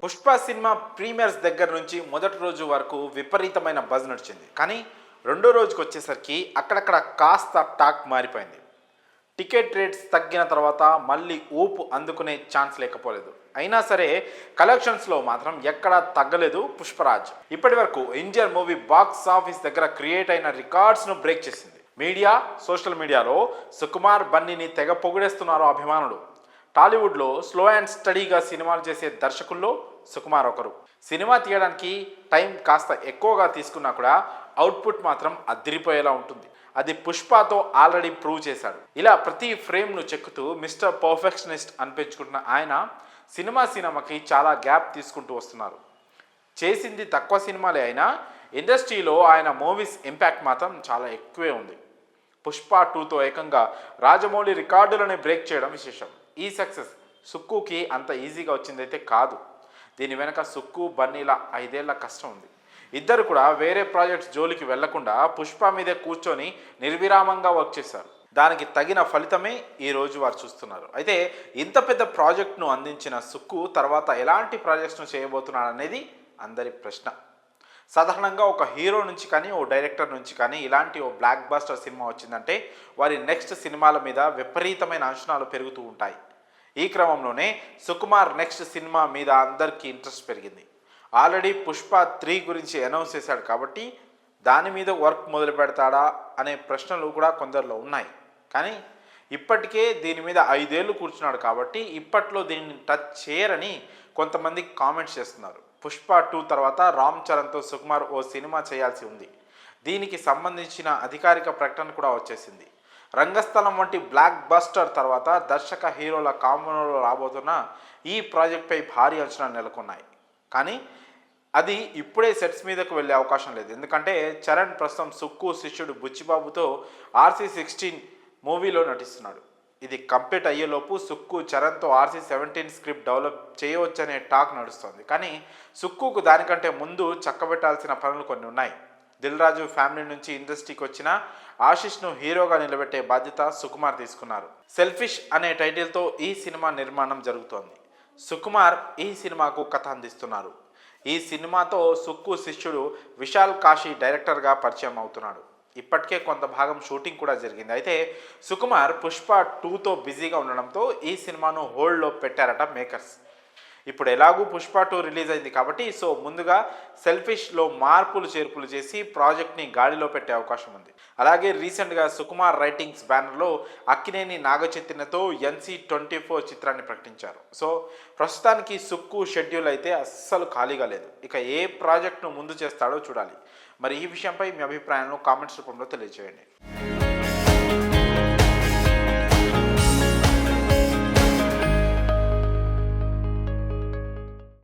Pushpa cinema premieres దగ్గర నుంచి మొదటి రోజు వరకు విపరీతమైన బజ్ నడిచింది. కానీ రెండో రోజుకి వచ్చేసరికి అక్కడక్కడ కాస్త టాక్ మారిపోయింది. టికెట్ రేట్స్ తగ్గిన తర్వాత మళ్ళీ ఊపు అందుకునే ఛాన్స్ లేకపోలేదు. అయినా సరే కలెక్షన్స్లో మాత్రం ఎక్కడా తగ్గలేదు పుష్పరాజ్. ఇప్పటి వరకు ఇండియన్ మూవీ బాక్స్ ఆఫీస్ దగ్గర క్రియేట్ అయిన రికార్డ్స్ను బ్రేక్ చేసింది. మీడియా, సోషల్ మీడియాలో సుకుమార్ బన్నీని తెగ పొగిడేస్తున్నారు అభిమానులు. టాలీవుడ్లో స్లో అండ్ స్టడీగా సినిమాలు చేసే దర్శకుల్లో సుకుమార్ ఒకరు. సినిమా తీయడానికి టైం కాస్త ఎక్కువగా తీసుకున్నా కూడా అవుట్పుట్ మాత్రం అదిరిపోయేలా ఉంటుంది. అది పుష్పతో ఆల్రెడీ ప్రూవ్ చేశాడు. ఇలా ప్రతి ఫ్రేమ్ను చెక్కుతూ మిస్టర్ పర్ఫెక్షనిస్ట్ అనిపించుకుంటున్న ఆయన సినిమాకి చాలా గ్యాప్ తీసుకుంటూ వస్తున్నారు. చేసింది తక్కువ సినిమాలే అయినా ఇండస్ట్రీలో ఆయన మూవీస్ ఇంపాక్ట్ మాత్రం చాలా ఎక్కువే ఉంది. పుష్ప 2తో ఏకంగా రాజమౌళి రికార్డులను బ్రేక్ చేయడం విశేషం. ఈ సక్సెస్ సుక్కుకి అంత ఈజీగా వచ్చిందైతే కాదు. దీని వెనక సుక్కు, బన్నీల 5 ఏళ్ల కష్టం ఉంది. ఇద్దరు కూడా వేరే ప్రాజెక్ట్స్ జోలికి వెళ్లకుండా పుష్ప మీదే కూర్చొని నిర్విరామంగా వర్క్ చేశారు. దానికి తగిన ఫలితమే ఈరోజు వారు చూస్తున్నారు. అయితే ఇంత పెద్ద ప్రాజెక్ట్ను అందించిన సుక్కు తర్వాత ఎలాంటి ప్రాజెక్ట్స్ను చేయబోతున్నాడు అనేది అందరి ప్రశ్న. సాధారణంగా ఒక హీరో నుంచి కానీ ఓ డైరెక్టర్ నుంచి కానీ ఇలాంటి ఓ బ్లాక్ బాస్టర్ సినిమా వచ్చిందంటే వారి నెక్స్ట్ సినిమాల మీద విపరీతమైన అంచనాలు పెరుగుతూ ఉంటాయి. ఈ క్రమంలోనే సుకుమార్ నెక్స్ట్ సినిమా మీద అందరికీ ఇంట్రెస్ట్ పెరిగింది. ఆల్రెడీ పుష్ప 3 గురించి అనౌన్స్ చేశాడు కాబట్టి దాని మీద వర్క్ మొదలు పెడతాడా అనే ప్రశ్నలు కూడా కొందరిలో ఉన్నాయి. కానీ ఇప్పటికే దీని మీద 5 ఏళ్ళు కూర్చున్నాడు కాబట్టి ఇప్పట్లో దీన్ని టచ్ చేయరని కొంతమంది కామెంట్స్ చేస్తున్నారు. పుష్ప 2 తర్వాత రామ్ చరణ్తో సుకుమార్ ఓ సినిమా చేయాల్సి ఉంది. దీనికి సంబంధించిన అధికారిక ప్రకటన కూడా వచ్చేసింది. రంగస్థలం వంటి బ్లాక్ బస్టర్ తర్వాత దర్శక హీరోల కాంబోలో రాబోతున్న ఈ ప్రాజెక్ట్పై భారీ అంచనాలు నెలకొన్నాయి. కానీ అది ఇప్పుడే సెట్స్ మీదకు వెళ్ళే అవకాశం లేదు. ఎందుకంటే చరణ్ ప్రస్తుతం సుక్కు శిష్యుడు బుచ్చిబాబుతో RC-16 మూవీలో నటిస్తున్నాడు. ఇది కంప్లీట్ అయ్యేలోపు సుక్కు చరణ్తో RC-17 స్క్రిప్ట్ డెవలప్ చేయవచ్చనే టాక్ నడుస్తుంది. కానీ సుక్కుకు దానికంటే ముందు చక్కబెట్టాల్సిన పనులు కొన్ని ఉన్నాయి. దిల్ రాజు ఫ్యామిలీ నుంచి ఇండస్ట్రీకి వచ్చిన ఆశిష్ను హీరోగా నిలబెట్టే బాధ్యత సుకుమార్ తీసుకున్నారు. సెల్ఫిష్ అనే టైటిల్తో ఈ సినిమా నిర్మాణం జరుగుతోంది. సుకుమార్ ఈ సినిమాకు కథ అందిస్తున్నారు. ఈ సినిమాతో సుక్కు శిష్యుడు విశాల్ కాశీ డైరెక్టర్గా పరిచయం అవుతున్నాడు. ఇప్పటికే కొంత భాగం షూటింగ్ కూడా జరిగింది. అయితే సుకుమార్ పుష్ప 2తో బిజీగా ఉండడంతో ఈ సినిమాను హోల్డ్లో పెట్టారట మేకర్స్. ఇప్పుడు ఎలాగూ పుష్ప 2 రిలీజ్ అయింది కాబట్టి ముందుగా సెల్ఫిష్లో మార్పులు చేర్పులు చేసి ప్రాజెక్ట్ని గాడిలో పెట్టే అవకాశం ఉంది. అలాగే రీసెంట్గా సుకుమార్ రైటింగ్స్ బ్యానర్లో అక్కినేని నాగచైతన్యతో NC-24 చిత్రాన్ని ప్రకటించారు. ప్రస్తుతానికి సుక్కు షెడ్యూల్ అయితే అస్సలు ఖాళీగా లేదు. ఇక ఏ ప్రాజెక్ట్ను ముందు చేస్తాడో చూడాలి. మరి ఈ విషయంపై మీ అభిప్రాయాలను కామెంట్స్ రూపంలో తెలియజేయండి.